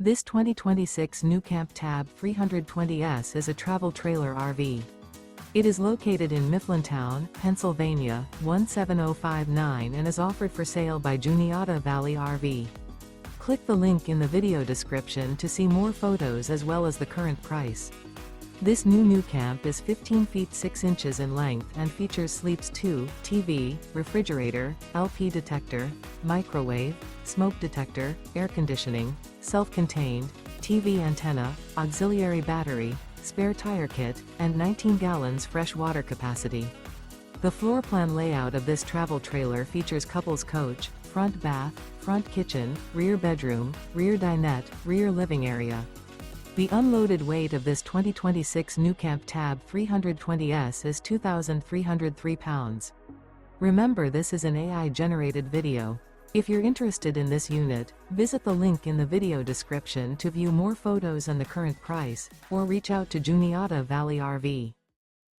This 2026 NuCamp Tab 320S is a travel trailer RV. It is located in Mifflintown, Pennsylvania, 17059 and is offered for sale by Juniata Valley RV. Click the link in the video description to see more photos as well as the current price. This new NuCamp is 15 feet 6 inches in length and features sleeps 2, TV, refrigerator, LP detector, microwave, smoke detector, air conditioning, self-contained, TV antenna, auxiliary battery, spare tire kit, and 19 gallons fresh water capacity. The floor plan layout of this travel trailer features couples coach, front bath, front kitchen, rear bedroom, rear dinette, rear living area. The unloaded weight of this 2026 NuCamp Tab 320S is 2,303 pounds. Remember, this is an AI-generated video. If you're interested in this unit, visit the link in the video description to view more photos and the current price, or reach out to Juniata Valley RV.